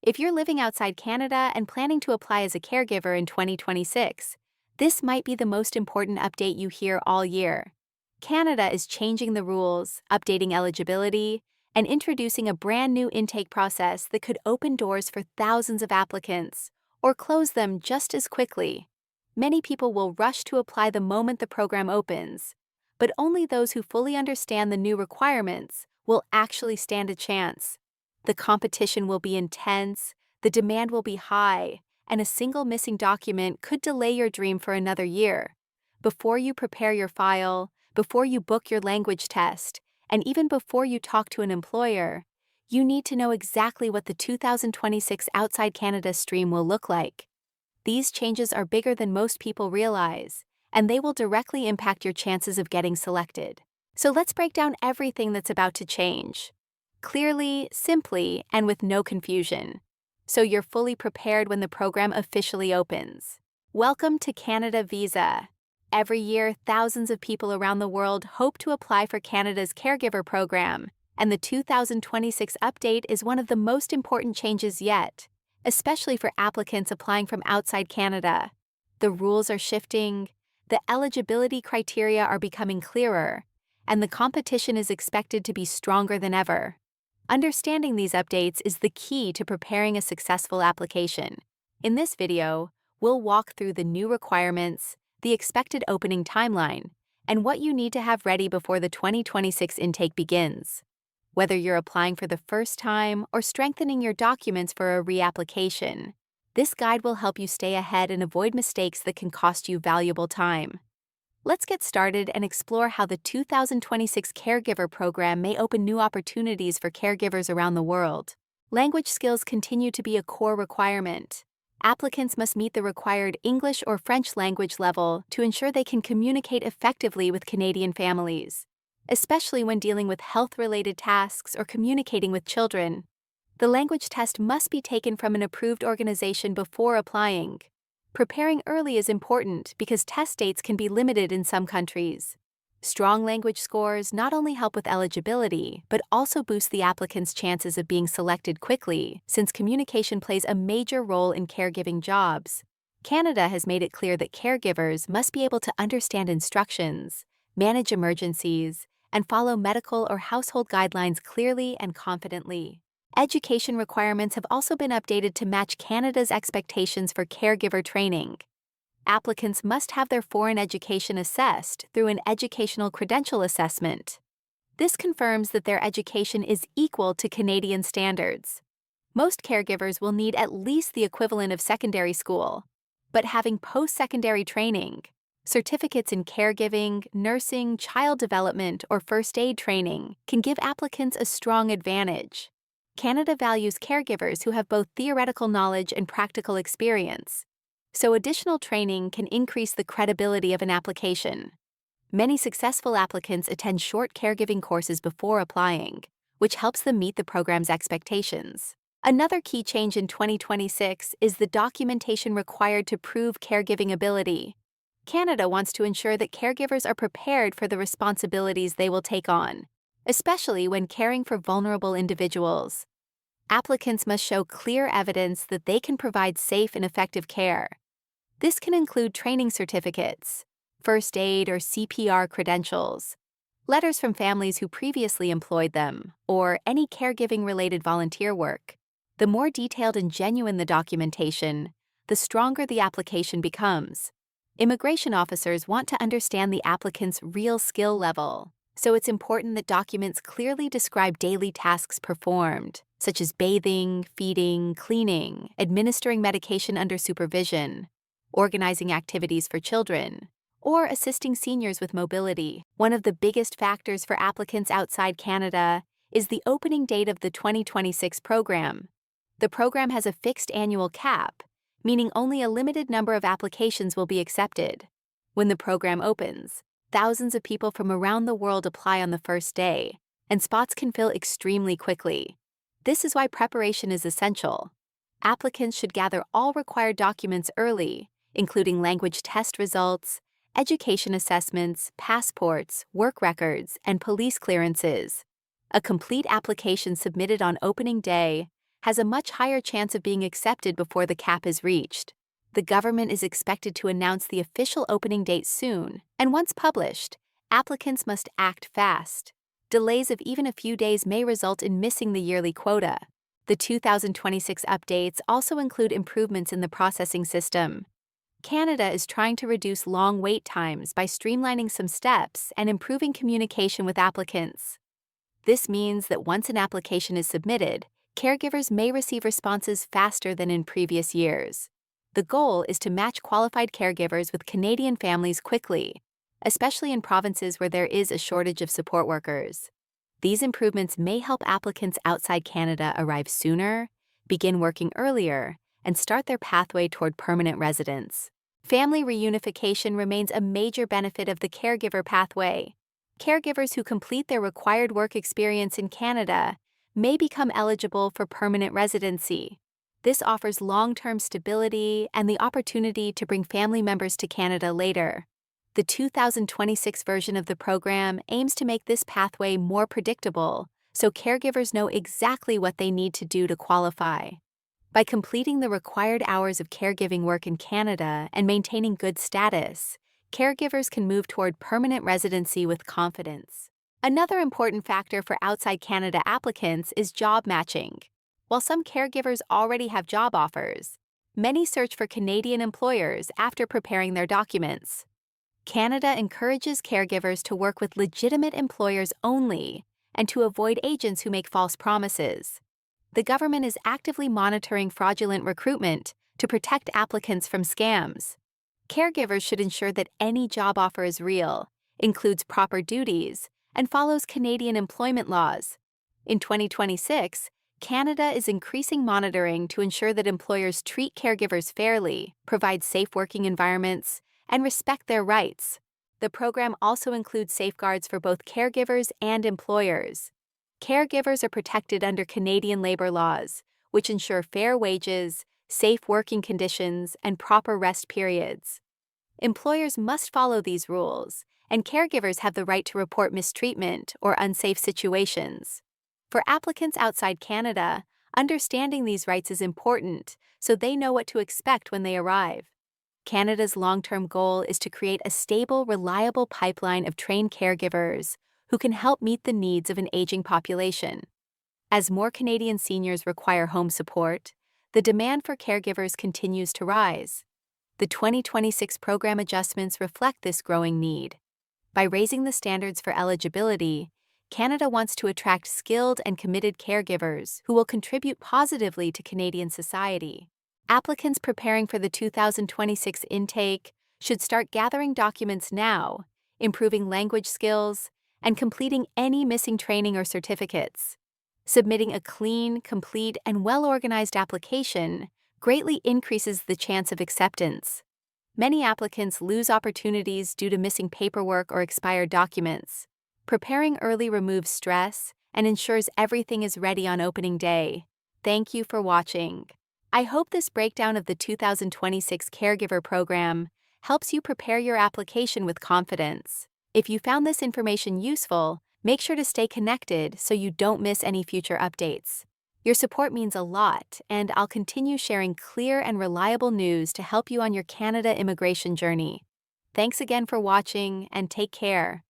If you're living outside Canada and planning to apply as a caregiver in 2026, this might be the most important update you hear all year. Canada is changing the rules, updating eligibility, and introducing a brand new intake process that could open doors for thousands of applicants, or close them just as quickly. Many people will rush to apply the moment the program opens, but only those who fully understand the new requirements will actually stand a chance. The competition will be intense, the demand will be high, and a single missing document could delay your dream for another year. Before you prepare your file, before you book your language test, and even before you talk to an employer, you need to know exactly what the 2026 Outside Canada stream will look like. These changes are bigger than most people realize, and they will directly impact your chances of getting selected. So let's break down everything that's about to change. Clearly, simply, and with no confusion, so you're fully prepared when the program officially opens. Welcome to Canada Visa. Every year, thousands of people around the world hope to apply for Canada's Caregiver Program, and the 2026 update is one of the most important changes yet, especially for applicants applying from outside Canada. The rules are shifting, the eligibility criteria are becoming clearer, and the competition is expected to be stronger than ever. Understanding these updates is the key to preparing a successful application. In this video, we'll walk through the new requirements, the expected opening timeline, and what you need to have ready before the 2026 intake begins. Whether you're applying for the first time or strengthening your documents for a reapplication, this guide will help you stay ahead and avoid mistakes that can cost you valuable time. Let's get started and explore how the 2026 Caregiver Program may open new opportunities for caregivers around the world. Language skills continue to be a core requirement. Applicants must meet the required English or French language level to ensure they can communicate effectively with Canadian families, especially when dealing with health-related tasks or communicating with children. The language test must be taken from an approved organization before applying. Preparing early is important because test dates can be limited in some countries. Strong language scores not only help with eligibility, but also boost the applicant's chances of being selected quickly, since communication plays a major role in caregiving jobs. Canada has made it clear that caregivers must be able to understand instructions, manage emergencies, and follow medical or household guidelines clearly and confidently. Education requirements have also been updated to match Canada's expectations for caregiver training. Applicants must have their foreign education assessed through an educational credential assessment. This confirms that their education is equal to Canadian standards. Most caregivers will need at least the equivalent of secondary school, but having post-secondary training, certificates in caregiving, nursing, child development, or first aid training can give applicants a strong advantage. Canada values caregivers who have both theoretical knowledge and practical experience, so additional training can increase the credibility of an application. Many successful applicants attend short caregiving courses before applying, which helps them meet the program's expectations. Another key change in 2026 is the documentation required to prove caregiving ability. Canada wants to ensure that caregivers are prepared for the responsibilities they will take on, especially when caring for vulnerable individuals. Applicants must show clear evidence that they can provide safe and effective care. This can include training certificates, first aid or CPR credentials, letters from families who previously employed them, or any caregiving-related volunteer work. The more detailed and genuine the documentation, the stronger the application becomes. Immigration officers want to understand the applicant's real skill level, so it's important that documents clearly describe daily tasks performed, such as bathing, feeding, cleaning, administering medication under supervision, organizing activities for children, or assisting seniors with mobility. One of the biggest factors for applicants outside Canada is the opening date of the 2026 program. The program has a fixed annual cap, meaning only a limited number of applications will be accepted. When the program opens, thousands of people from around the world apply on the first day, and spots can fill extremely quickly. This is why preparation is essential. Applicants should gather all required documents early, including language test results, education assessments, passports, work records, and police clearances. A complete application submitted on opening day has a much higher chance of being accepted before the cap is reached. The government is expected to announce the official opening date soon, and once published, applicants must act fast. Delays of even a few days may result in missing the yearly quota. The 2026 updates also include improvements in the processing system. Canada is trying to reduce long wait times by streamlining some steps and improving communication with applicants. This means that once an application is submitted, caregivers may receive responses faster than in previous years. The goal is to match qualified caregivers with Canadian families quickly, especially in provinces where there is a shortage of support workers. These improvements may help applicants outside Canada arrive sooner, begin working earlier, and start their pathway toward permanent residence. Family reunification remains a major benefit of the caregiver pathway. Caregivers who complete their required work experience in Canada may become eligible for permanent residency. This offers long-term stability and the opportunity to bring family members to Canada later. The 2026 version of the program aims to make this pathway more predictable, so caregivers know exactly what they need to do to qualify. By completing the required hours of caregiving work in Canada and maintaining good status, caregivers can move toward permanent residency with confidence. Another important factor for outside Canada applicants is job matching. While some caregivers already have job offers, many search for Canadian employers after preparing their documents. Canada encourages caregivers to work with legitimate employers only and to avoid agents who make false promises. The government is actively monitoring fraudulent recruitment to protect applicants from scams. Caregivers should ensure that any job offer is real, includes proper duties, and follows Canadian employment laws. In 2026, Canada is increasing monitoring to ensure that employers treat caregivers fairly, provide safe working environments, and respect their rights. The program also includes safeguards for both caregivers and employers. Caregivers are protected under Canadian labor laws, which ensure fair wages, safe working conditions, and proper rest periods. Employers must follow these rules, and caregivers have the right to report mistreatment or unsafe situations. For applicants outside Canada, understanding these rights is important so they know what to expect when they arrive. Canada's long-term goal is to create a stable, reliable pipeline of trained caregivers who can help meet the needs of an aging population. As more Canadian seniors require home support, the demand for caregivers continues to rise. The 2026 program adjustments reflect this growing need. By raising the standards for eligibility, Canada wants to attract skilled and committed caregivers who will contribute positively to Canadian society. Applicants preparing for the 2026 intake should start gathering documents now, improving language skills, and completing any missing training or certificates. Submitting a clean, complete, and well-organized application greatly increases the chance of acceptance. Many applicants lose opportunities due to missing paperwork or expired documents. Preparing early removes stress and ensures everything is ready on opening day. Thank you for watching. I hope this breakdown of the 2026 Caregiver Program helps you prepare your application with confidence. If you found this information useful, make sure to stay connected so you don't miss any future updates. Your support means a lot, and I'll continue sharing clear and reliable news to help you on your Canada immigration journey. Thanks again for watching, and take care.